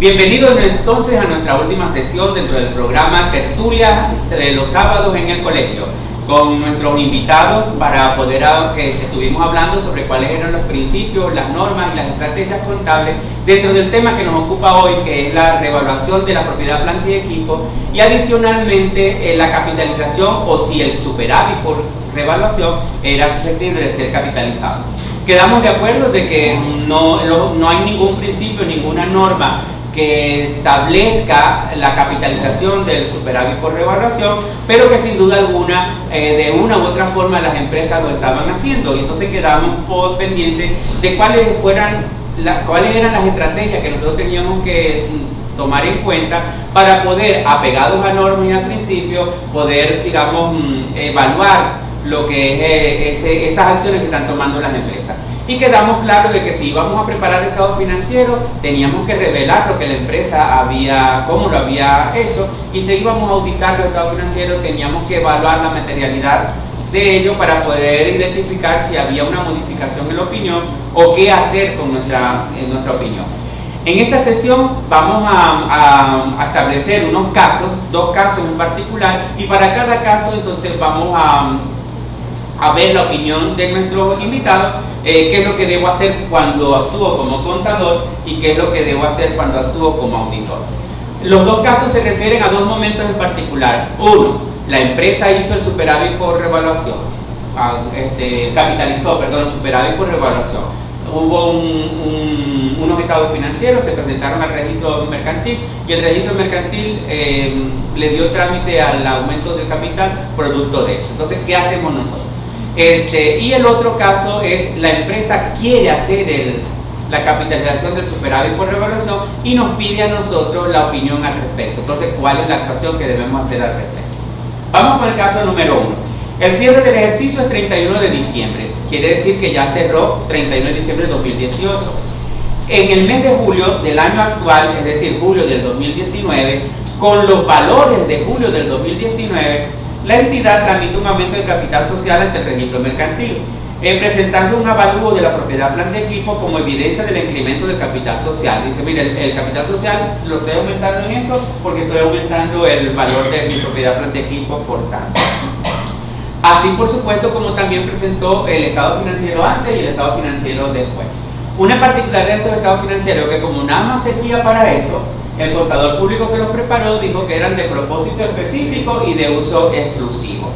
Bienvenidos entonces a nuestra última sesión dentro del programa Tertulia de los sábados en el colegio, con nuestros invitados para poder, estuvimos hablando sobre cuáles eran los principios, las normas y las estrategias contables dentro del tema que nos ocupa hoy, que es la revaluación de la propiedad, planta y equipo, y adicionalmente la capitalización o si el superávit por revaluación era susceptible de ser capitalizado. Quedamos de acuerdo de que no hay ningún principio, ninguna norma que establezca la capitalización del superávit por revaluación, pero que sin duda alguna, de una u otra forma, las empresas lo estaban haciendo. Y entonces quedamos por pendientes de cuáles eran las estrategias que nosotros teníamos que tomar en cuenta para poder, apegados a normas y al principio, poder, digamos, evaluar lo que es esas acciones que están tomando las empresas. Y quedamos claros de que si íbamos a preparar el estado financiero, teníamos que revelar lo que la empresa cómo lo había hecho, y si íbamos a auditar los estados financieros, teníamos que evaluar la materialidad de ello para poder identificar si había una modificación en la opinión o qué hacer con nuestra opinión. En esta sesión vamos a establecer unos casos, dos casos en particular, y para cada caso entonces vamos a ver la opinión de nuestros invitados, qué es lo que debo hacer cuando actúo como contador y qué es lo que debo hacer cuando actúo como auditor. Los dos casos se refieren a dos momentos en particular. Uno, la empresa hizo el superávit por revaluación, capitalizó, perdón, el superávit por revaluación. Hubo unos estados financieros, se presentaron al registro mercantil y el registro mercantil le dio trámite al aumento del capital producto de eso. Entonces, ¿qué hacemos nosotros? Y el otro caso es la empresa quiere hacer la capitalización del superávit por revaluación y nos pide a nosotros la opinión al respecto. Entonces, ¿cuál es la actuación que debemos hacer al respecto? Vamos con el caso número 1. El cierre del ejercicio es 31 de diciembre. Quiere decir que ya cerró 31 de diciembre de 2018. En el mes de julio del año actual, es decir, julio del 2019, con los valores de julio del 2019, la entidad tramita un aumento de capital social ante el registro mercantil, presentando un avalúo de la propiedad, planta y equipo como evidencia del incremento del capital social. Dice, mire, el capital social lo estoy aumentando en esto porque estoy aumentando el valor de mi propiedad, planta y equipo por tanto. Así, por supuesto, como también presentó el estado financiero antes y el estado financiero después. Una particularidad de estos estados financieros que como nada más servía para eso, el contador público que los preparó dijo que eran de propósito específico y de uso exclusivo.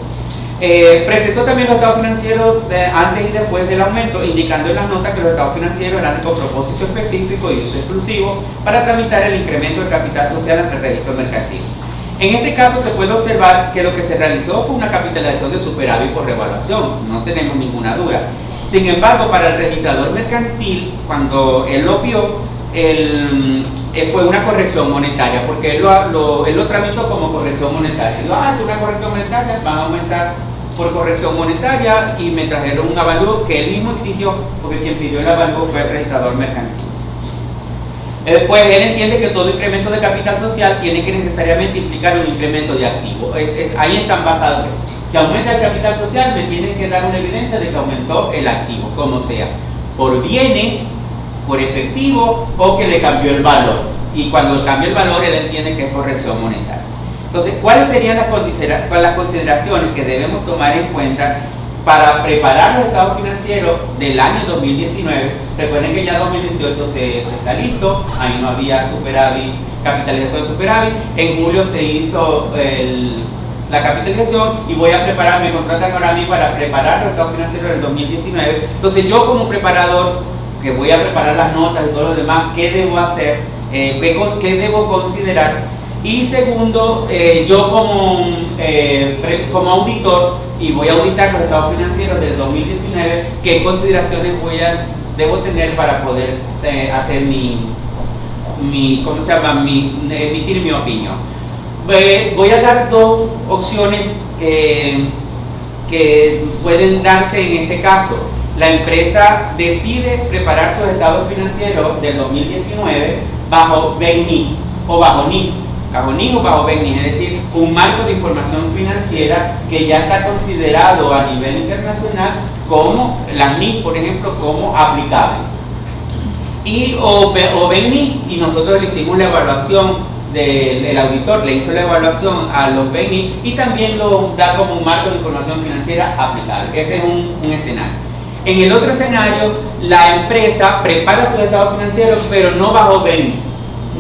Presentó también los estados financieros antes y después del aumento, indicando en las notas que los estados financieros eran con propósito específico y uso exclusivo para tramitar el incremento del capital social ante el registro mercantil. En este caso se puede observar que lo que se realizó fue una capitalización de superávit por revaluación, no tenemos ninguna duda. Sin embargo, para el registrador mercantil, cuando él lo vio, fue una corrección monetaria, porque él lo tramitó como corrección monetaria. Dijo, es una corrección monetaria, van a aumentar por corrección monetaria, y me trajeron un avalúo que él mismo exigió, porque quien pidió el avalúo fue el registrador mercantil. Pues él entiende que todo incremento de capital social tiene que necesariamente implicar un incremento de activo. Ahí están basados. Si aumenta el capital social, me tienen que dar una evidencia de que aumentó el activo, como sea, por bienes, por efectivo o que le cambió el valor. Y cuando cambia el valor, él entiende que es corrección monetaria. Entonces, ¿cuáles serían las consideraciones que debemos tomar en cuenta para preparar los estados financieros del año 2019? Recuerden que ya 2018 se está listo, ahí no había superávit, capitalización de superávit. En julio se hizo la capitalización y voy a preparar, me contratan ahora a mí para preparar los estados financieros del 2019. Entonces, yo como preparador, que voy a preparar las notas y todo lo demás, ¿qué debo hacer? ¿Qué debo considerar? Y segundo, yo como auditor, y voy a auditar los estados financieros del 2019, ¿qué consideraciones debo tener para poder hacer emitir mi opinión? Voy a dar dos opciones que pueden darse en ese caso. La empresa decide preparar sus estados financieros del 2019 bajo BECNI o bajo NIF, o bajo BECNI, es decir, un marco de información financiera que ya está considerado a nivel internacional como las NIF, por ejemplo, como aplicable. o BENI, y nosotros le hicimos la evaluación el auditor le hizo la evaluación a los BENI y también lo da como un marco de información financiera aplicable. Ese es un escenario. En el otro escenario, la empresa prepara sus estados financieros, pero no bajo BENI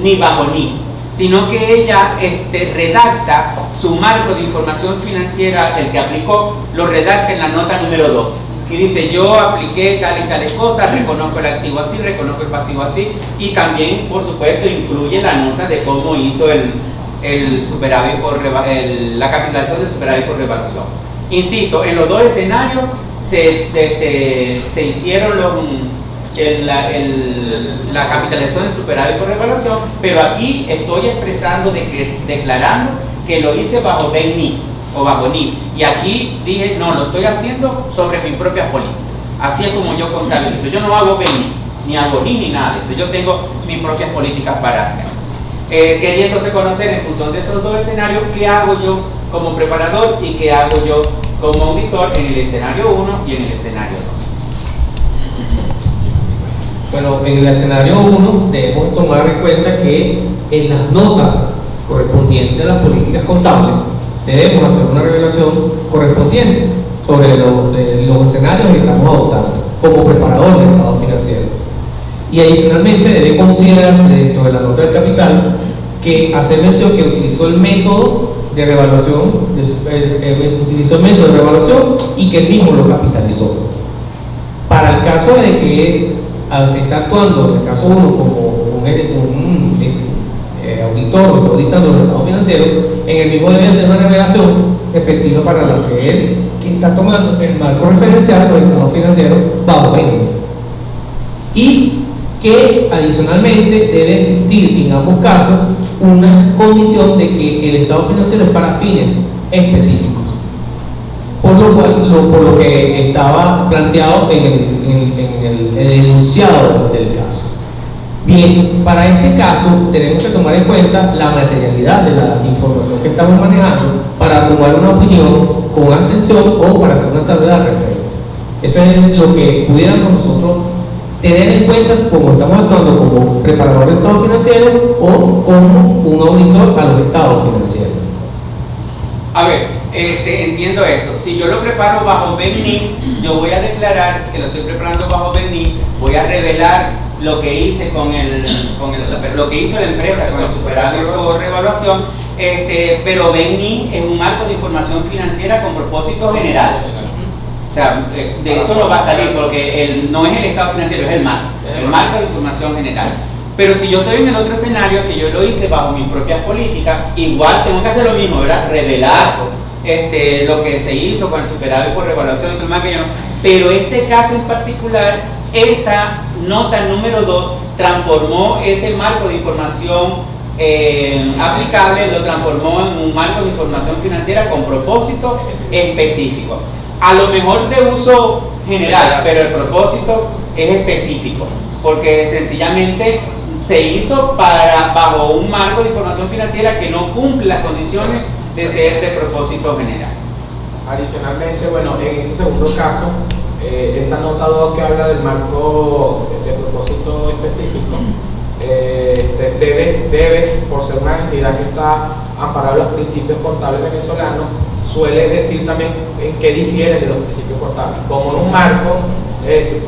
ni bajo NI, sino que ella redacta su marco de información financiera, el que aplicó, lo redacta en la nota número 2, que dice: yo apliqué tal y tales cosas, reconozco el activo así, reconozco el pasivo así, y también, por supuesto, incluye la nota de cómo hizo el superávit la capitalización del superávit por revaluación. Insisto, en los dos escenarios se hicieron la capitalización del superávit por revaluación, pero aquí estoy expresando, declarando que lo hice bajo BENI o bajo NI, y aquí dije: no, lo estoy haciendo sobre mis propias políticas. Así es como yo contabilizo. Yo no hago BENI, ni hago NI, ni nada de eso. Yo tengo mis propias políticas para hacer. Quería entonces conocer, en función de esos dos escenarios, qué hago yo como preparador y qué hago yo como auditor en el escenario 1 y en el escenario 2. Bueno, en el escenario 1 debemos tomar en cuenta que en las notas correspondientes a las políticas contables debemos hacer una revelación correspondiente sobre los escenarios que estamos adoptando como preparador del estado financiero. Y adicionalmente debe considerarse dentro de la nota del capital que hacer mención que utilizó el método de revaluación, y que él mismo lo capitalizó. Para el caso de que está actuando, en el caso 1, como un auditor o auditando los estados financieros, en el mismo debe hacer una revelación respectiva para lo que es que está tomando el marco referencial de los estados financieros bajo BENI, y que adicionalmente debe existir en ambos casos una condición de que el estado financiero es para fines específicos, por lo que estaba planteado en el enunciado del caso. Bien, para este caso tenemos que tomar en cuenta la materialidad de la información que estamos manejando para tomar una opinión con atención o para hacer una salvedad al respecto. Eso es lo que pudiéramos nosotros tener en cuenta como estamos actuando como preparador de estados financieros o como un auditor a los estados financieros. A ver, entiendo esto. Si yo lo preparo bajo BENI, yo voy a declarar que lo estoy preparando bajo BENI, voy a revelar lo que hice lo que hizo la empresa con el superávit por revaluación, pero BENI es un marco de información financiera con propósito general. O sea, de eso no va a salir, porque no es el estado financiero, es el marco de información general. Pero si yo estoy en el otro escenario, que yo lo hice bajo mis propias políticas, igual tengo que hacer lo mismo, ¿verdad? Revelar lo que se hizo con el superávit por revaluación y todo más que yo no. Pero este caso en particular, esa nota número 2 transformó ese marco de información aplicable, lo transformó en un marco de información financiera con propósito específico. A lo mejor de uso general, pero el propósito es específico, porque sencillamente se hizo bajo un marco de información financiera que no cumple las condiciones de ser de propósito general. Adicionalmente, bueno, en ese segundo caso, esa nota 2 que habla del marco de propósito específico, debe, por ser una entidad que está amparada en los principios contables venezolanos, suele decir también en qué difiere de los principios contables. Como en un marco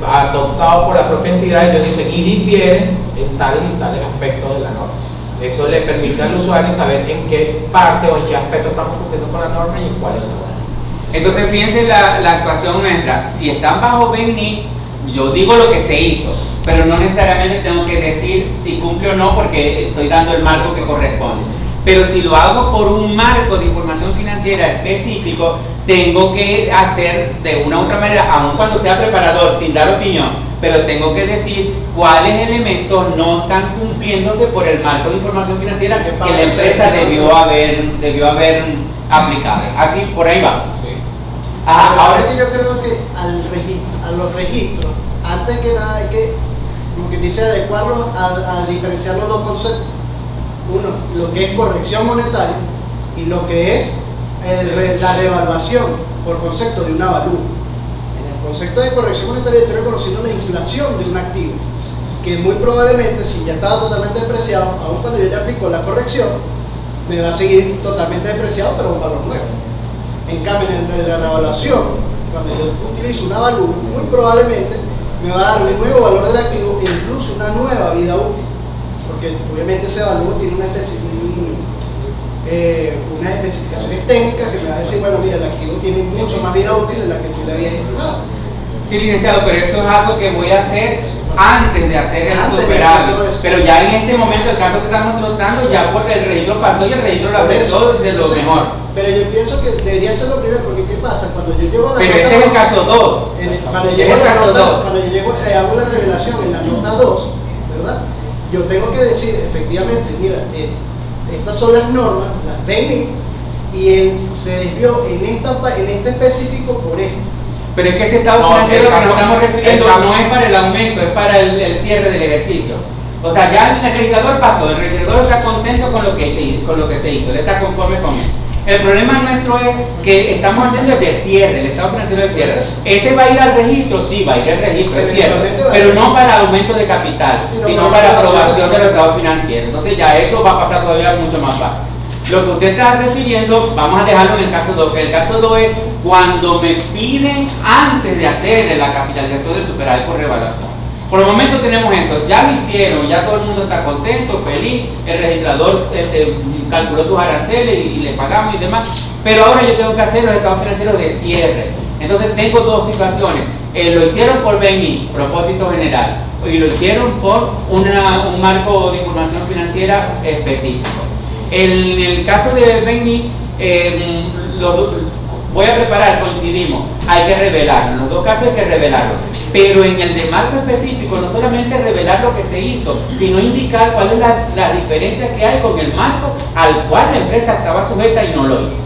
adoptado por la propia entidad, ellos dicen y difieren en tales y tales aspectos de la norma. Eso le permite al usuario saber en qué parte o en qué aspecto estamos cumpliendo con la norma y en cuáles no. Entonces fíjense la actuación nuestra. Si están bajo BENI, yo digo lo que se hizo, pero no necesariamente tengo que decir si cumple o no, porque estoy dando el marco que corresponde. Pero si lo hago por un marco de información financiera específico, tengo que hacer de una u otra manera, aun cuando sea preparador, sin dar opinión, pero tengo que decir cuáles elementos no están cumpliéndose por el marco de información financiera que la empresa debió haber aplicado. Así, por ahí va. Ahora que yo creo que a los registros, antes que nada hay que, como que dice, adecuarlos a diferenciar los dos conceptos. Uno, lo que es corrección monetaria y lo que es la revaluación por concepto de un avalúo. En el concepto de corrección monetaria estoy reconociendo la inflación de un activo. que muy probablemente, si ya estaba totalmente depreciado, aun cuando yo ya aplico la corrección, me va a seguir totalmente depreciado, pero un valor nuevo. En cambio, en la revaluación, cuando yo utilizo una valor, muy probablemente me va a dar un nuevo valor del activo e incluso una nueva vida útil, porque obviamente ese valor tiene unas especificaciones técnicas que me va a decir, bueno, mira, el activo tiene mucho más vida útil de la que tú le habías estimado. Sí, licenciado, pero eso es algo que voy a hacer antes de hacer el superávit. Pero ya en este momento, el caso que estamos tratando, ya porque el registro pasó y el registro lo aceptó de lo mejor. Pero yo pienso que debería ser lo primero, porque ¿qué pasa? Cuando yo llego a la pero nota ese es el 2, caso 2. Cuando yo llego hago la revelación en la nota 2, ¿verdad? Yo tengo que decir, efectivamente, mira, estas son las normas, las BENI, y él se desvió en este específico por esto. Pero es que ese estado financiero que nos estamos refiriendo no es para el aumento, es para el cierre del ejercicio. O sea, ya el acreditador pasó, el registrador está contento con lo que se hizo, él está conforme con él. El problema nuestro es que estamos haciendo el cierre, el estado financiero del cierre. Ese va a ir al registro, sí, va a ir al registro, es cierto, pero no para aumento de capital, sino para aprobación del estado financiero. Entonces ya eso va a pasar todavía mucho más fácil. Lo que usted está refiriendo, vamos a dejarlo en el caso 2, que el caso 2 es cuando me piden antes de hacer la capitalización del superávit por revaluación. Por el momento tenemos eso, ya lo hicieron, ya todo el mundo está contento, feliz, el registrador calculó sus aranceles y le pagamos y demás, pero ahora yo tengo que hacer los estados financieros de cierre. Entonces tengo dos situaciones, lo hicieron por BENI, propósito general, y lo hicieron por un marco de información financiera específico. En el caso de BENI, voy a preparar, coincidimos, hay que revelarlo, en los dos casos hay que revelarlo, pero en el de marco específico no solamente revelar lo que se hizo, sino indicar cuáles son las diferencias que hay con el marco al cual la empresa estaba sujeta y no lo hizo.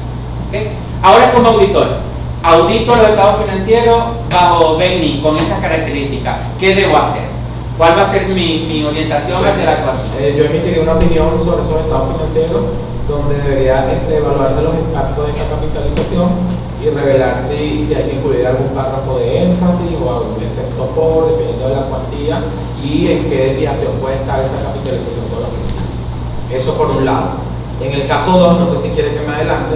¿Okay? Ahora como auditor, audito los estados financieros bajo BENI con esas características, ¿qué debo hacer? ¿Cuál va a ser mi orientación hacia la actuación? Yo emitiría una opinión sobre esos estados financieros donde debería evaluarse los impactos de esta capitalización y revelar si hay que incluir algún párrafo de énfasis o algún excepto por, dependiendo de la cuantía, y en qué desviación puede estar esa capitalización con los principios. Eso por un lado. En el caso 2, no sé si quieren que me adelante.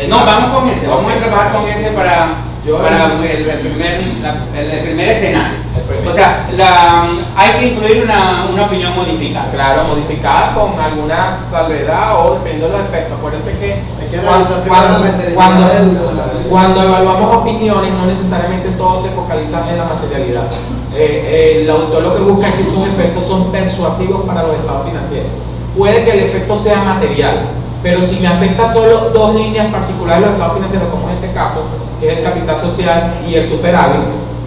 No, vamos con ese, vamos a trabajar con ese para el primer escenario. O sea, hay que incluir una opinión modificada. Claro, modificada con alguna salvedad o dependiendo de los efectos. Acuérdense que cuando evaluamos opiniones, no necesariamente todo se focaliza en la materialidad. El autor lo que busca es si sus efectos son persuasivos para los estados financieros. Puede que el efecto sea material, pero si me afecta solo dos líneas particulares de los estados financieros, como en este caso, que es el capital social y el superávit,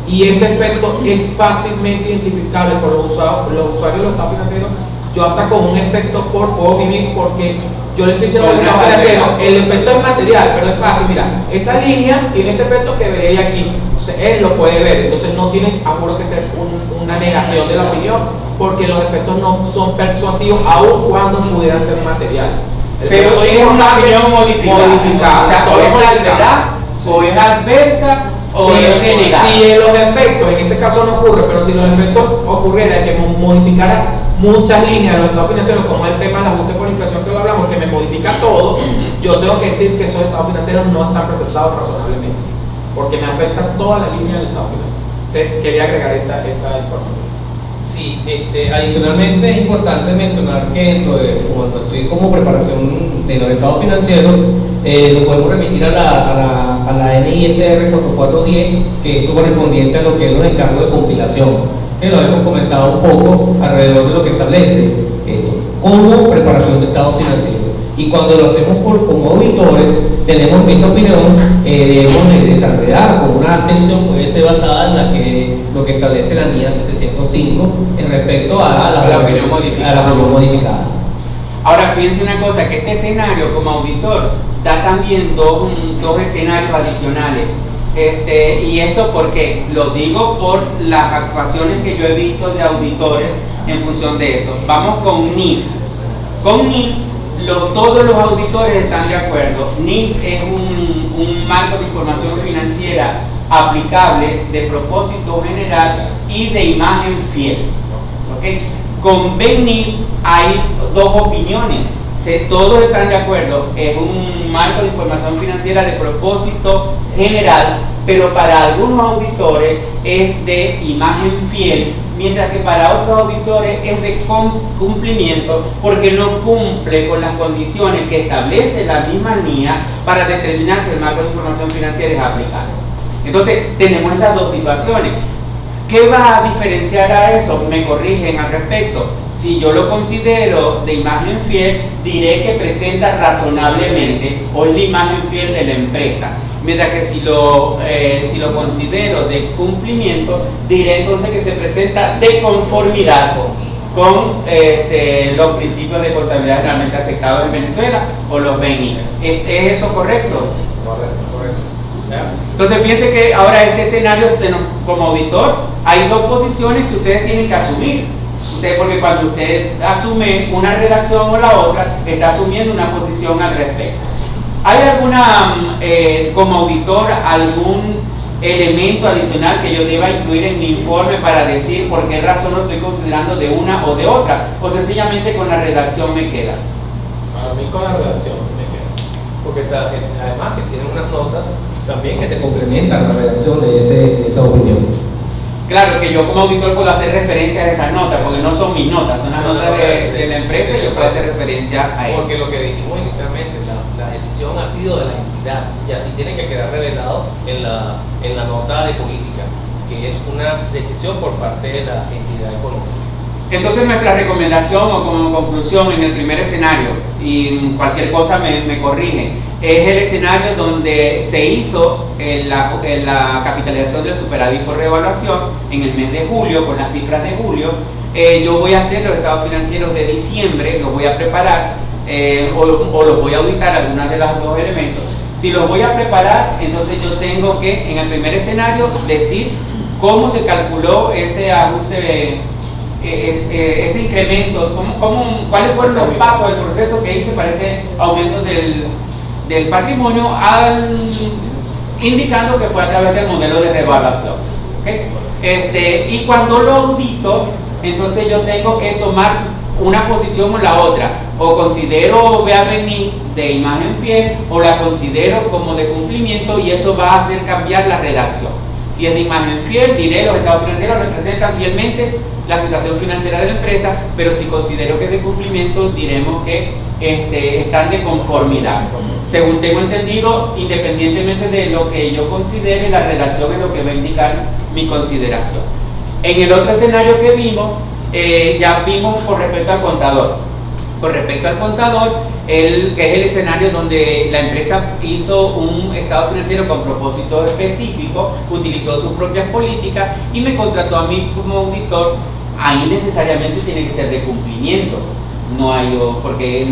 y ese efecto es fácilmente identificable por los usuarios de los estados financieros, yo hasta con un efecto puedo vivir, porque yo le estoy diciendo al estado financiero, el efecto es material, pero es fácil. Mira, esta línea tiene este efecto que veréis aquí, entonces él lo puede ver, entonces no tiene, juro que ser una negación de la opinión, porque los efectos no son persuasivos, aun cuando pudieran ser materiales. Pero es una opinión modificada. O sea, o es salvedad, o es adversa, o es denegada. Si los efectos, en este caso no ocurre, pero si los efectos ocurrieran que modificara muchas líneas de los estados financieros, como el tema del ajuste por inflación que lo hablamos, que me modifica todo, yo tengo que decir que esos estados financieros no están presentados razonablemente, porque me afecta todas las líneas del estado financiero. Quería agregar esa información. Sí, adicionalmente es importante mencionar que cuando estoy como preparación de los estados financieros, lo podemos remitir a la NISR 4410, que es correspondiente a lo que es los encargos de compilación, que lo hemos comentado un poco alrededor de lo que establece esto, como preparación de estados financieros. Y cuando lo hacemos como auditores, tenemos esa opinión, debemos de desarrollar con una atención puede ser basada en lo que establece la NIA 705 en respecto a la opinión modificada. Ahora, fíjense una cosa, que este escenario como auditor da también dos escenarios adicionales. Y esto porque lo digo por las actuaciones que yo he visto de auditores en función de eso. Vamos con NIF. Con NIF, todos los auditores están de acuerdo. NIF es un marco de información financiera aplicable de propósito general y de imagen fiel. Con BENI hay dos opiniones. Todos están de acuerdo, es un marco de información financiera de propósito general, pero para algunos auditores es de imagen fiel, mientras que para otros auditores es de cumplimiento, porque no cumple con las condiciones que establece la misma NIA para determinar si el marco de información financiera es aplicable. Entonces tenemos esas dos situaciones. ¿Qué va a diferenciar a eso? Me corrigen al respecto. Si yo lo considero de imagen fiel, diré que presenta razonablemente o es la imagen fiel de la empresa. Mientras que si lo considero de cumplimiento, diré entonces que se presenta de conformidad con los principios de contabilidad realmente aceptados en Venezuela o los BENI. ¿Es eso correcto? Correcto. Entonces fíjense que ahora este escenario como auditor hay dos posiciones que ustedes tienen que asumir. Porque cuando usted asume una redacción o la otra, está asumiendo una posición al respecto. ¿Hay alguna, como auditor, algún elemento adicional que yo deba incluir en mi informe para decir por qué razón lo estoy considerando de una o de otra? ¿O sencillamente con la redacción me queda? Para mí con la redacción me queda. Porque además que tiene unas notas también que te complementan la redacción de esa opinión. Claro que yo como auditor puedo hacer referencia a esas notas, porque no son mis notas, son las notas de la empresa y yo puedo hacer referencia a ellas. Porque lo que dijimos inicialmente, la decisión ha sido de la entidad y así tiene que quedar revelado en la nota de política, que es una decisión por parte de la entidad económica. Entonces nuestra recomendación o como conclusión en el primer escenario, y cualquier cosa me corrige, es el escenario donde se hizo la capitalización del superávit por revaluación en el mes de julio, con las cifras de julio. Yo voy a hacer los estados financieros de diciembre, los voy a preparar o los voy a auditar, algunos de los dos elementos. Si los voy a preparar, entonces yo tengo que en el primer escenario decir cómo se calculó ese ajuste, ese incremento, cuáles fueron los pasos del proceso que hice para ese aumento del patrimonio, indicando que fue a través del modelo de revaluación. ¿Okay? Y cuando lo audito, entonces yo tengo que tomar una posición o la otra, o considero BENI de imagen fiel o la considero como de cumplimiento, y eso va a hacer cambiar la redacción. Si es de imagen fiel, diré los estados financieros representan fielmente la situación financiera de la empresa, pero si considero que es de cumplimiento, diremos que están de conformidad. Según tengo entendido, independientemente de lo que yo considere, la redacción es lo que va a indicar mi consideración. En el otro escenario que vimos, ya vimos con respecto al contador. Con respecto al contador, que es el escenario donde la empresa hizo un estado financiero con propósito específico, utilizó sus propias políticas y me contrató a mí como auditor. Ahí necesariamente tiene que ser de cumplimiento, porque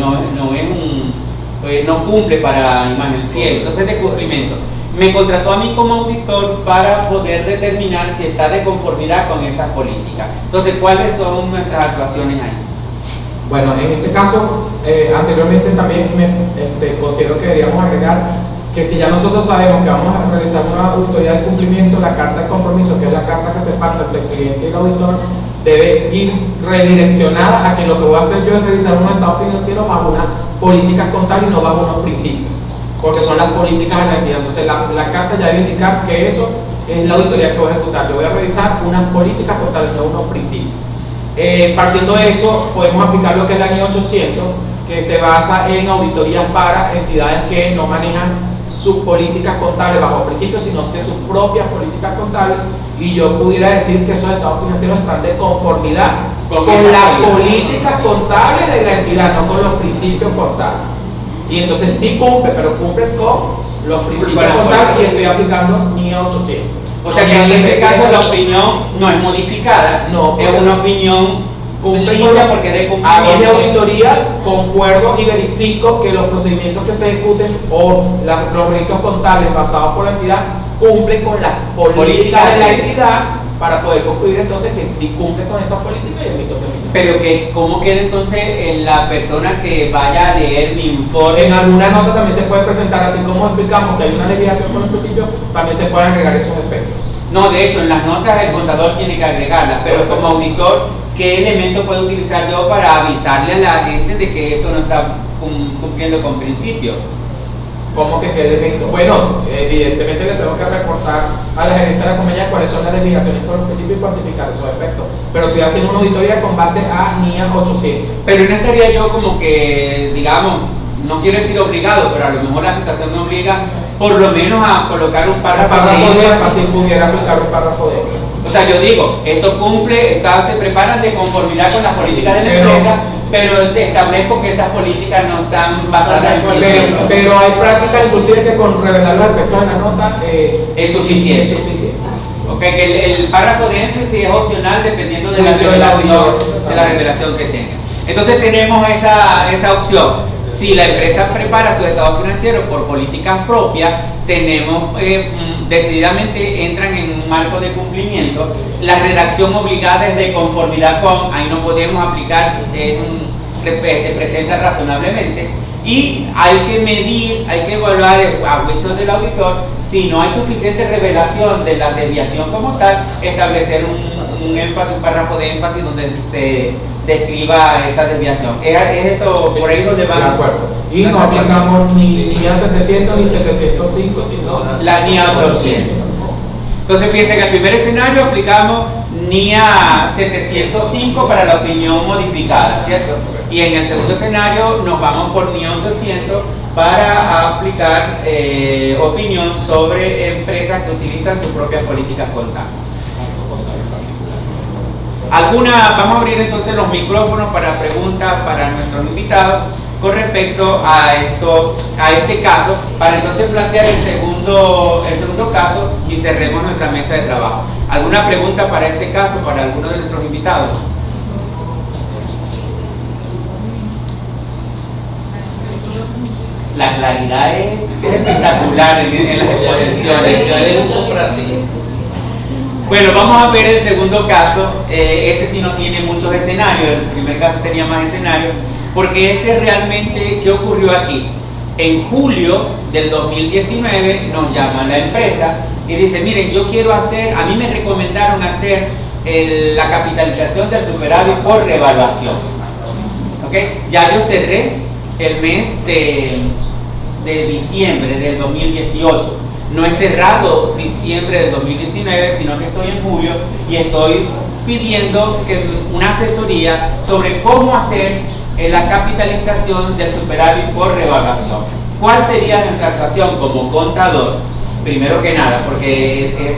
no cumple para imagen fiel, entonces de cumplimiento. Me contrató a mí como auditor para poder determinar si está de conformidad con esas políticas. Entonces, ¿cuáles son nuestras actuaciones ahí? Bueno, en este caso, anteriormente también considero que deberíamos agregar que si ya nosotros sabemos que vamos a realizar una auditoría de cumplimiento, la carta de compromiso, que es la carta que se pacta entre el cliente y el auditor, debe ir redireccionada a que lo que voy a hacer yo es revisar un estado financiero bajo unas políticas contables y no bajo unos principios, porque son las políticas de la entidad. Entonces la carta ya debe indicar que eso es la auditoría que voy a ejecutar. Yo voy a revisar unas políticas contables, no unos principios. Partiendo de eso, podemos aplicar lo que es la NIA 800, que se basa en auditorías para entidades que no manejan sus políticas contables bajo principios, sino que sus propias políticas contables, y yo pudiera decir que esos estados financieros están de conformidad con las políticas contables de la entidad, no con los principios contables. Y entonces sí cumple, pero cumple con los principios contables y estoy aplicando NIA 800. O sea que en este caso la opinión no es modificada, no, es una opinión cumplida porque es de cumplimiento. Hago de auditoría, concuerdo y verifico que los procedimientos que se ejecuten o los registros contables basados por la entidad cumplen con las políticas de la entidad, para poder concluir entonces que sí cumple con esas políticas y emito mi. Pero que, ¿cómo queda entonces en la persona que vaya a leer mi informe? En alguna nota también se puede presentar, así como explicamos que hay una desviación con los principios, también se pueden agregar esos efectos. No, de hecho, en las notas el contador tiene que agregarlas, pero como auditor, ¿qué elemento puedo utilizar yo para avisarle a la gente de que eso no está cumpliendo con principios? ¿Cómo que qué elemento? Bueno, evidentemente le tengo que reportar a la gerencia de la compañía cuáles son las desviaciones con los principios y cuantificar esos efectos. Pero estoy haciendo una auditoría con base a NIA 800. Pero no estaría yo como que, digamos, no quiero decir obligado, pero a lo mejor la situación me obliga por lo menos a colocar un párrafo de énfasis. Si pudiera aplicar un párrafo de énfasis. O sea, yo digo, esto cumple, se preparan de conformidad con las políticas de la empresa, pero establezco que esas políticas no están basadas en principios. Pero hay prácticas inclusive que con revelar los efectos de la nota es suficiente. Es suficiente. Ok, que el párrafo de énfasis es opcional dependiendo de la revelación que tenga. Entonces tenemos esa opción. Si la empresa prepara su estado financiero por políticas propias, tenemos decididamente entran en un marco de cumplimiento. La redacción obligada es de conformidad con, ahí no podemos aplicar, presenta razonablemente. Y hay que medir, hay que evaluar a juicio del auditor, si no hay suficiente revelación de la desviación como tal, establecer un énfasis, un párrafo de énfasis donde se describa esa desviación. ¿Es eso por ahí donde vamos? De acuerdo. Y no aplicamos ni a 700 ni 705, sino la NIA 800. Entonces fíjense que en el primer escenario aplicamos NIA 705 para la opinión modificada, ¿cierto? Y en el segundo escenario nos vamos por NIA 800 para aplicar opinión sobre empresas que utilizan sus propias políticas contables. Vamos a abrir entonces los micrófonos para preguntas para nuestros invitados con respecto a este caso, para entonces plantear el segundo caso y cerremos nuestra mesa de trabajo. ¿Alguna pregunta para este caso, para alguno de nuestros invitados? La claridad es espectacular en las exposiciones. Bueno, vamos a ver el segundo caso. Ese sí no tiene muchos escenarios. El primer caso tenía más escenarios, porque este realmente, ¿qué ocurrió aquí? En julio del 2019 nos llama la empresa y dice, miren, yo quiero hacer, a mí me recomendaron hacer la capitalización del superávit por revaluación. ¿Okay? Ya yo cerré el mes de diciembre del 2018. No he cerrado diciembre del 2019, sino que estoy en julio y estoy pidiendo una asesoría sobre cómo hacer la capitalización del superávit por revaluación. ¿Cuál sería nuestra actuación como contador? Primero que nada, porque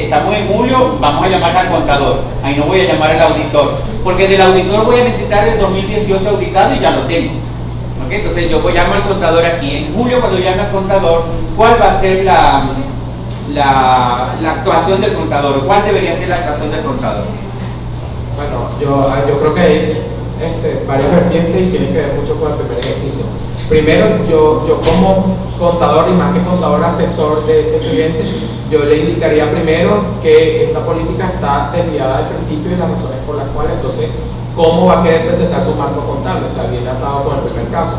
estamos en julio, vamos a llamar al contador, ahí no voy a llamar al auditor, porque del auditor voy a necesitar el 2018 auditado y ya lo tengo. ¿Okay? Entonces yo llamo al contador aquí. En julio, cuando llame al contador, ¿cuál va a ser la actuación del contador? ¿Cuál debería ser la actuación del contador? Bueno, yo creo que hay varias vertientes y tienen que ver mucho con el primer ejercicio. Primero, yo como contador y más que contador asesor de ese cliente, yo le indicaría primero que esta política está desviada del principio y las razones por las cuales, entonces, cómo va a querer presentar su marco contable. O sea, bien atado con el primer caso.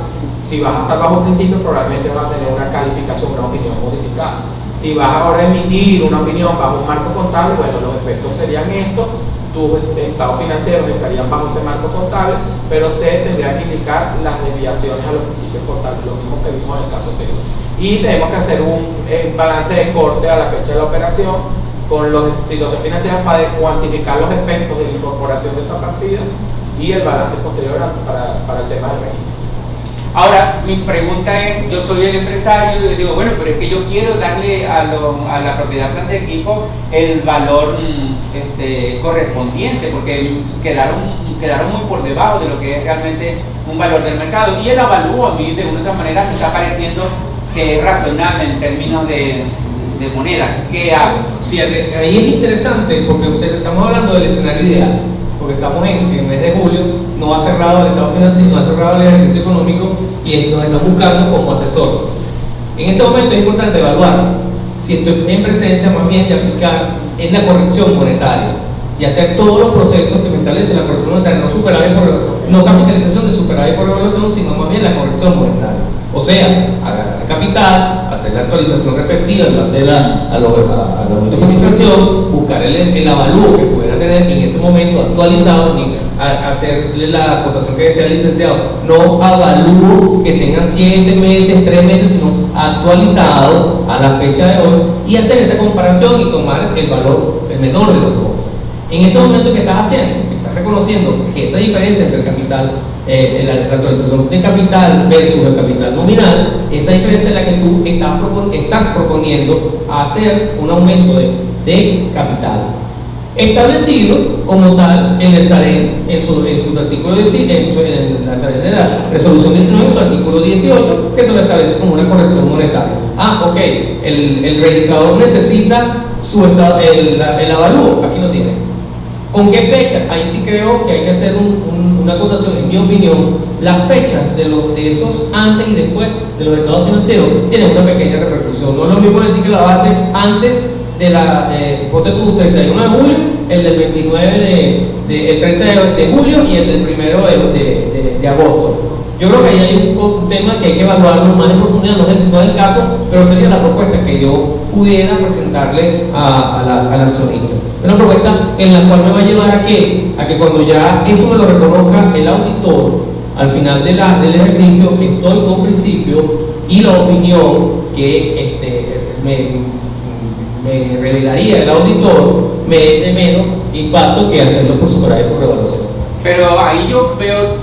Si vas a estar bajo principio, probablemente vas a tener una calificación, una opinión modificada. Si vas ahora a emitir una opinión bajo un marco contable, bueno, los efectos serían estos. Tus estados financieros estarían bajo ese marco contable, pero se tendría que indicar las desviaciones a los principios contables, lo mismo que vimos en el caso anterior. Y tenemos que hacer un balance de corte a la fecha de la operación con las situaciones financieras para cuantificar los efectos de la incorporación de esta partida y el balance posterior para el tema del registro. Ahora, mi pregunta es, yo soy el empresario y digo, bueno, pero es que yo quiero darle a la propiedad planta de equipo el valor correspondiente, porque quedaron muy por debajo de lo que es realmente un valor del mercado. Y el avalúo a mí de una u otra manera me está pareciendo que es razonable en términos de moneda. ¿Qué hago? Fíjate, ahí es interesante porque estamos hablando del escenario ideal, porque estamos en el mes de julio, no ha cerrado el estado financiero, no ha cerrado el ejercicio económico y nos están buscando como asesor. En ese momento es importante evaluar si estoy en presencia más bien de aplicar en la corrección monetaria y hacer todos los procesos que me establece la corrección monetaria, no capitalización de superávit por revaluación, sino más bien la corrección monetaria. O sea, agarrar el capital, hacer la actualización respectiva, hacerla a la automatización, buscar el avalúo que pudiera tener en ese momento actualizado, y hacerle la aportación que decía el licenciado, no avalúo que tengan 7 meses, 3 meses, sino actualizado a la fecha de hoy, y hacer esa comparación y tomar el valor, el menor de los dos. En ese momento que estás haciendo, estás reconociendo que esa diferencia entre el capital, la actualización de capital versus el capital nominal, esa diferencia es la que tú estás proponiendo hacer un aumento de capital establecido como tal en el SAREN, en su artículo 19, en la resolución 19, en su artículo 18, que nos establece como una corrección monetaria. Ok, el registrador necesita el avalúo, aquí lo tiene. ¿Con qué fecha? Ahí sí creo que hay que hacer una acotación. En mi opinión, las fechas de esos antes y después de los estados financieros tienen una pequeña repercusión. No es lo mismo decir que la base antes de la, ponte tú, 31 de julio, el del 29 el 30 de julio y el del 1 de agosto. Yo creo que ahí hay un tema que hay que evaluarlo más en profundidad, no es el caso, pero sería la propuesta que yo pudiera presentarle al accionista. Una propuesta en la cual me va a llevar a que cuando ya eso me lo reconozca el auditor, al final del ejercicio, que estoy con principio y la opinión que me revelaría el auditor, me es de menos impacto que hacerlo por superávit por revaluación. Pero ahí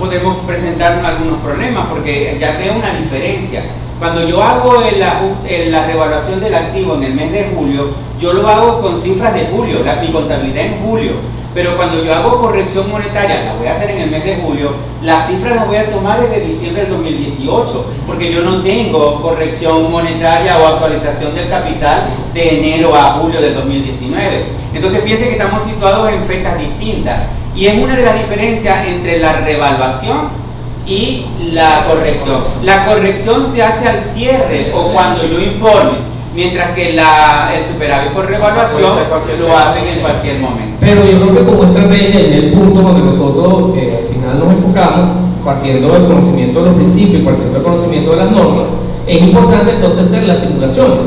podemos presentarnos algunos problemas, porque ya veo una diferencia. Cuando yo hago la revaluación del activo en el mes de julio, yo lo hago con cifras de julio, mi contabilidad en julio. Pero cuando yo hago corrección monetaria, la voy a hacer en el mes de julio, las cifras las voy a tomar desde diciembre del 2018, porque yo no tengo corrección monetaria o actualización del capital de enero a julio del 2019. Entonces piensen que estamos situados en fechas distintas. Y es una de las diferencias entre la revaluación y la corrección. La corrección se hace al cierre o cuando yo informe, mientras que el superávit por revaluación lo hacen en cualquier momento. Pero yo creo que como estrategia, en el punto donde nosotros al final nos enfocamos, partiendo del conocimiento de los principios y partiendo del conocimiento de las normas, es importante entonces hacer las simulaciones,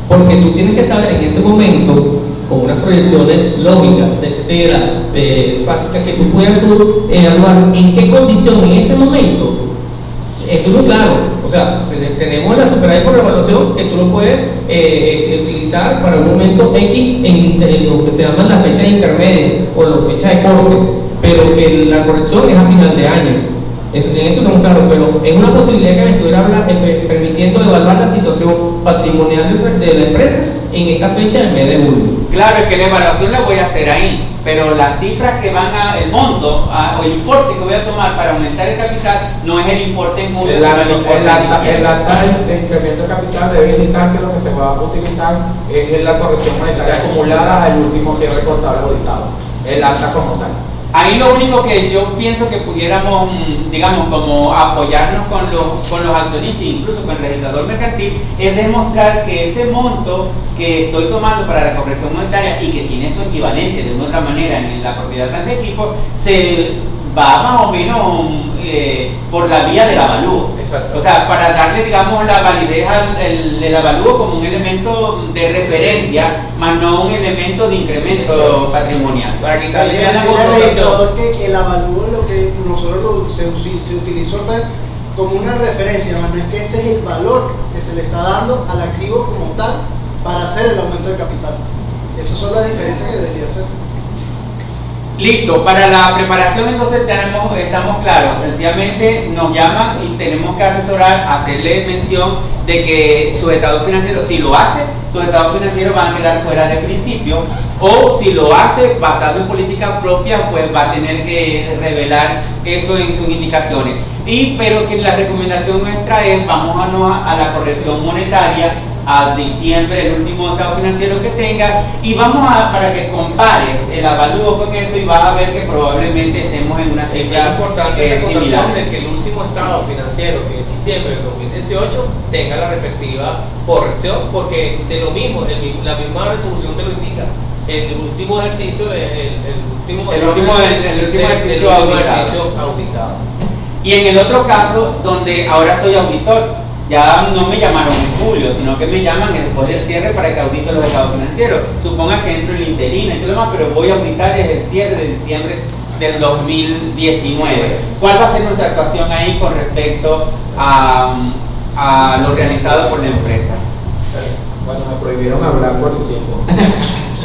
porque tú tienes que saber en ese momento, con unas proyecciones lógicas, certeras, fácticas, que tú puedas evaluar en qué condición en ese momento estuvo claro. O sea, tenemos la superávit por revaluación que tú lo puedes utilizar para un momento X en lo que se llaman las fechas intermedias o las fechas de corte, pero la corrección es a final de año. En eso estamos claros, pero es una posibilidad que me estuviera permitiendo evaluar la situación patrimonial de la empresa en esta fecha del mes de julio. Claro, es que la evaluación la voy a hacer ahí, pero las cifras que van el monto o el importe que voy a tomar para aumentar el capital no es el importe en julio, sino el importe en diciembre. El acta de incremento de capital debe indicar que lo que se va a utilizar es la corrección monetaria acumulada al último cierre contable auditado, el acta como tal. Ahí lo único que yo pienso que pudiéramos, digamos, como apoyarnos con los accionistas, incluso con el registrador mercantil, es demostrar que ese monto que estoy tomando para la corrección monetaria y que tiene su equivalente de una otra manera en la propiedad de equipo, se va más o menos por la vía del avalúo. Exacto. O sea, para darle, digamos, la validez al avalúo como un elemento de referencia, más no un elemento de incremento patrimonial. Para quitarle ya la connotación que el avalúo lo que nosotros se utilizó fue como una referencia, más no es que ese es el valor que se le está dando al activo como tal para hacer el aumento de capital. Esas son las diferencias que debería hacerse. Listo, para la preparación entonces estamos claros, sencillamente nos llaman y tenemos que asesorar, hacerle mención de que sus estados financieros, si lo hace, sus estados financieros van a quedar fuera de principio, o si lo hace basado en política propia, pues va a tener que revelar eso en sus indicaciones. Pero que la recomendación nuestra es, vamos a la corrección monetaria a diciembre, el último estado financiero que tenga, y para que compare el avalúo con eso y vas a ver que probablemente estemos en una cifra similar. De que el último estado financiero, que es diciembre del 2018, tenga la respectiva corrección, porque de lo mismo, la misma resolución te lo indica. El último ejercicio, el último ejercicio auditado. Y en el otro caso, donde ahora soy auditor, Ya no me llamaron en julio, sino que me llaman después del cierre para que audite los estados financieros. Suponga que entro en el interino y todo lo demás, pero voy a auditar es el cierre de diciembre del 2019. ¿Cuál va a ser nuestra actuación ahí con respecto a lo realizado por la empresa? Bueno, me prohibieron hablar por el tiempo.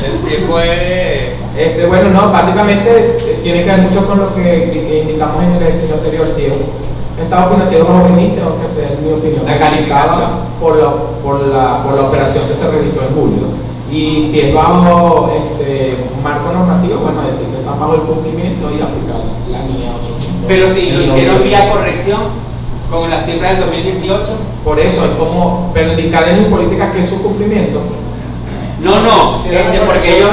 El tiempo es... Bueno, no, básicamente tiene que ver mucho con lo que indicamos en el ejercicio anterior. Si es un estado financiero más juvenil, tengo que hacer mi opinión. La calificación. Por la operación que se realizó en julio. Y si es bajo un marco normativo, bueno, decir que está bajo el cumplimiento y aplicar la NIA 800. Pero si lo hicieron vía corrección, con la cifra del 2018. Por eso, es como, pero indicar en política que es su cumplimiento. No, porque ellos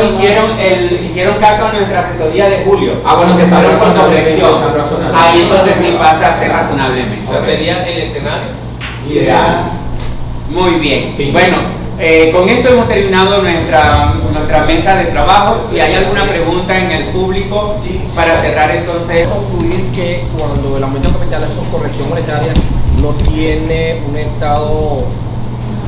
hicieron caso a nuestra asesoría de julio. Bueno, se fueron con corrección. razonable. Ahí entonces sí pasa a ser razonablemente. O sea, sería el escenario Ideal. Muy bien. Fin. Bueno, con esto hemos terminado nuestra mesa de trabajo. Si hay alguna pregunta en el público, para cerrar entonces. Concluir que cuando el aumento de capital es con corrección monetaria no tiene un estado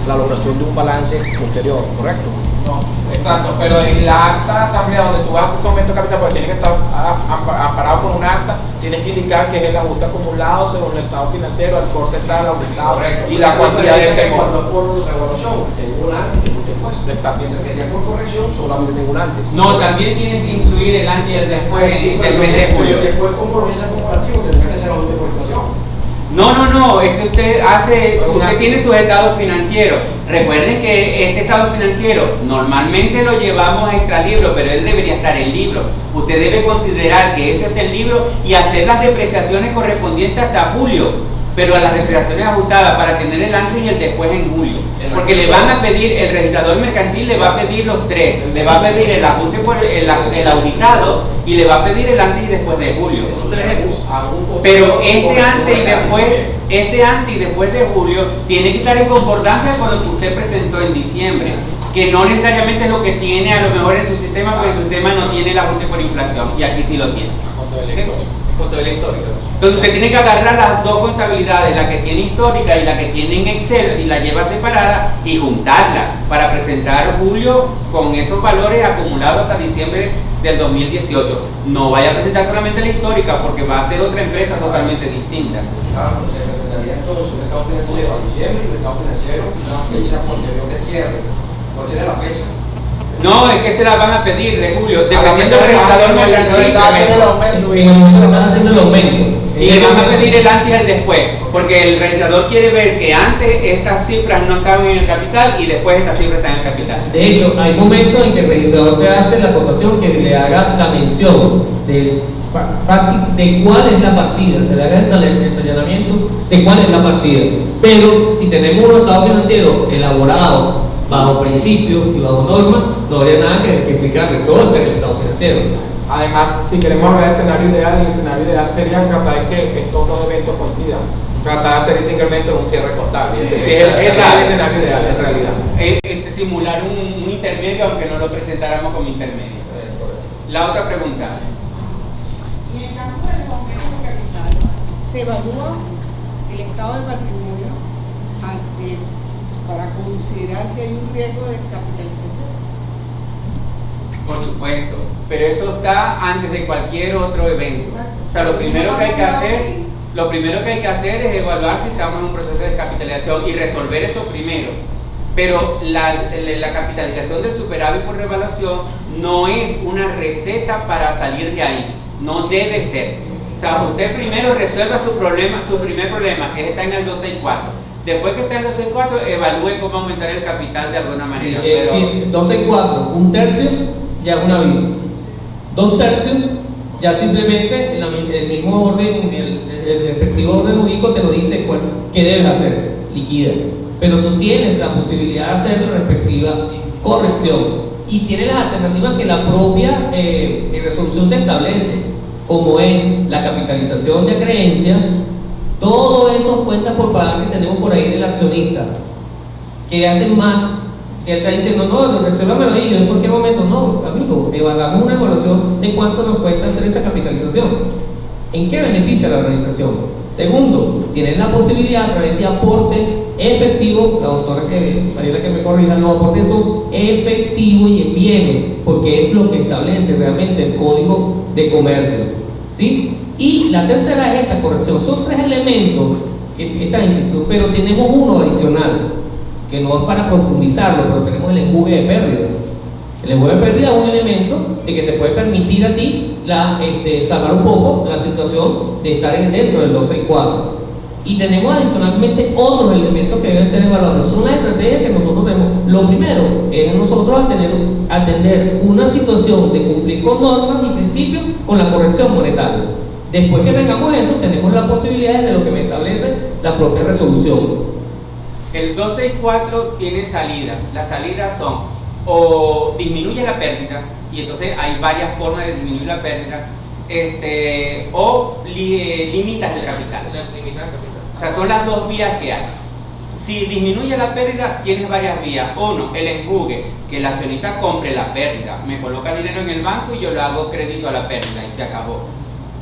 la logración de un balance posterior, ¿correcto? No, exacto, pero en la acta de asamblea donde tú haces ese aumento de capital, porque tiene que estar amparado por un acta, tienes que indicar que es el ajuste acumulado según el estado financiero, el corte está aumentado y la cantidad de que cuando por revaluación tengo un antes y un después. Exacto. Mientras que sea por corrección solamente tengo un antes. No, también tienen que incluir el antes y el después Sí, del mes de julio. Después con promesa comparativa tendrá que ser ajuste por inflación. No, es que usted tiene sus estados financieros. Recuerden que este estado financiero normalmente lo llevamos a extralibro, pero él debería estar en libro. Usted debe considerar que eso está en libro y hacer las depreciaciones correspondientes hasta julio, pero a las depreciaciones ajustadas para tener el antes y el después en julio. Porque le van a pedir, el registrador mercantil le va a pedir los tres, le va a pedir el ajuste por el auditado y le va a pedir el antes y después de julio. Pero este antes y después de julio tiene que estar en concordancia con lo que usted presentó en diciembre, que no necesariamente es lo que tiene a lo mejor en su sistema, porque su sistema no tiene el ajuste por inflación, y aquí sí lo tiene. contabilidad histórica. Entonces usted tiene que agarrar las dos contabilidades, la que tiene histórica y la que tiene en Excel, si la lleva separada, y juntarla para presentar julio con esos valores acumulados hasta diciembre del 2018. No vaya a presentar solamente la histórica porque va a ser otra empresa totalmente distinta. Claro, se presentaría entonces un estado financiero a diciembre y un estado financiero una fecha posterior de cierre. ¿Cuál tiene la fecha? No, es que se la van a pedir de julio, dependiendo del registrador mercantil. En el momento que están haciendo el aumento. Y le van a pedir el antes y el después, porque el registrador quiere ver que antes estas cifras no estaban en el capital y después estas cifras están en el capital. De hecho, hay momentos en que el registrador te hace la acotación que le hagas la mención de cuál es la partida, se le haga el señalamiento de cuál es la partida. Pero si tenemos un estado financiero elaborado bajo principios y bajo normas, no habría nada que explicarle, todo está en el estado financiero. Además, si queremos hablar del escenario ideal, el escenario ideal sería tratar de que estos dos eventos coincidan. Tratar de hacer ese incremento en un cierre contable. Ese es el escenario ideal en realidad. Simular un intermedio, aunque no lo presentáramos como intermedio. La otra pregunta. Y en el caso del aumento de capital, ¿se evalúa el estado de patrimonio para considerar si hay un riesgo de capitalización? Por supuesto, pero eso está antes de cualquier otro evento. Exacto. O sea, lo primero que hay que hacer es evaluar si estamos en un proceso de capitalización y resolver eso primero. Pero la capitalización del superávit por revaluación no es una receta para salir de ahí, no debe ser. O sea, usted primero resuelva su primer problema, que está en el 264. Después que está en 264, evalúe cómo aumentar el capital de alguna manera. 2/4, un tercio ya es un aviso. 2/3 ya simplemente el mismo orden, el respectivo orden único te lo dice qué debes hacer, liquida. Pero tú tienes la posibilidad de hacer la respectiva corrección y tienes las alternativas que la propia resolución te establece, como es la capitalización de creencia, todos esos cuentas por pagar que tenemos por ahí del accionista, que hacen más, que él está diciendo, no, resérvamelo ahí, yo en cualquier momento, no, amigo, hagamos una evaluación de cuánto nos cuesta hacer esa capitalización. ¿En qué beneficia a la organización? Segundo, tienen la posibilidad a través de aportes efectivos, la doctora Mariela que me corrija, los aportes son efectivos y en bienes, porque es lo que establece realmente el Código de Comercio, ¿sí? Y la tercera es esta corrección. Son tres elementos que están implícitos, pero tenemos uno adicional, que no es para profundizarlo, pero tenemos el enjugue de pérdida. El enjugue de pérdida es un elemento de que te puede permitir a ti salvar un poco la situación de estar dentro del 264. Y tenemos adicionalmente otros elementos que deben ser evaluados. Son las estrategias que nosotros tenemos. Lo primero es nosotros atender una situación de cumplir con normas y principios con la corrección monetaria. Después que tengamos eso, tenemos las posibilidades de lo que me establece la propia resolución. El 264 tiene salidas. Las salidas son o disminuye la pérdida, y entonces hay varias formas de disminuir la pérdida, o limitas el capital. O sea, son las dos vías que hay. Si disminuye la pérdida, tienes varias vías. Uno, el enjugue, que el accionista compre la pérdida, me coloca dinero en el banco y yo le hago crédito a la pérdida y se acabó.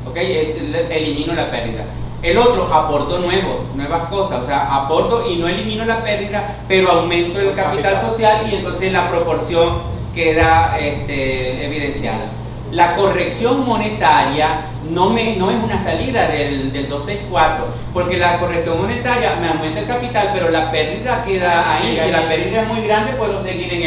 ¿Ok? Elimino la pérdida. El otro, aporto nuevas cosas, o sea, aporto y no elimino la pérdida, pero aumento el capital social y entonces la proporción queda evidenciada. La corrección monetaria no es una salida del 264, porque la corrección monetaria me aumenta el capital, pero la pérdida queda ahí. Si la pérdida es muy grande, puedo seguir en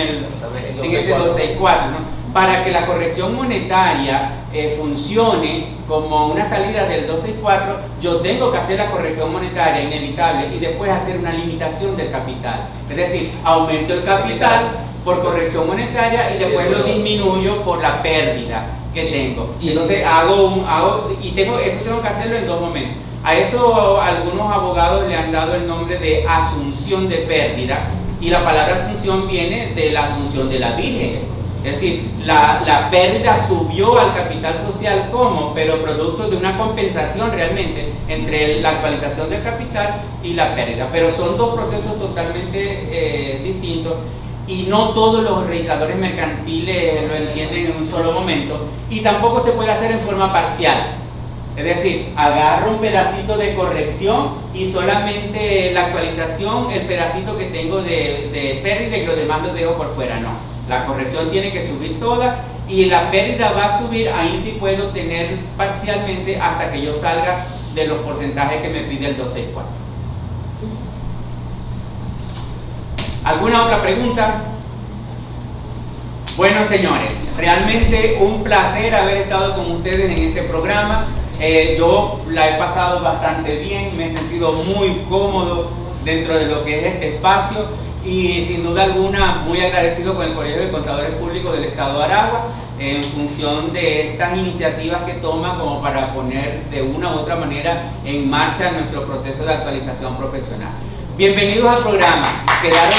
ese 264, ¿no? Para que la corrección monetaria funcione como una salida del 264, yo tengo que hacer la corrección monetaria inevitable y después hacer una limitación del capital. Es decir, aumento el capital por corrección monetaria y después lo disminuyo por la pérdida que tengo. Y entonces eso tengo que hacerlo en dos momentos. A eso algunos abogados le han dado el nombre de asunción de pérdida, y la palabra asunción viene de la asunción de la Virgen. Es decir, la pérdida subió al capital social pero producto de una compensación realmente entre la actualización del capital y la pérdida. Pero son dos procesos totalmente distintos, y no todos los registradores mercantiles lo entienden en un solo momento, y tampoco se puede hacer en forma parcial. Es decir, agarro un pedacito de corrección y solamente la actualización, el pedacito que tengo de pérdida, y lo demás lo dejo por fuera. No. La corrección tiene que subir toda y la pérdida va a subir, ahí sí puedo tener parcialmente hasta que yo salga de los porcentajes que me pide el 264. ¿Alguna otra pregunta? Bueno, señores, realmente un placer haber estado con ustedes en este programa. Yo la he pasado bastante bien, me he sentido muy cómodo dentro de lo que es este espacio. Y sin duda alguna muy agradecido con el Colegio de Contadores Públicos del Estado de Aragua en función de estas iniciativas que toma como para poner de una u otra manera en marcha nuestro proceso de actualización profesional. Bienvenidos al programa. Quedaron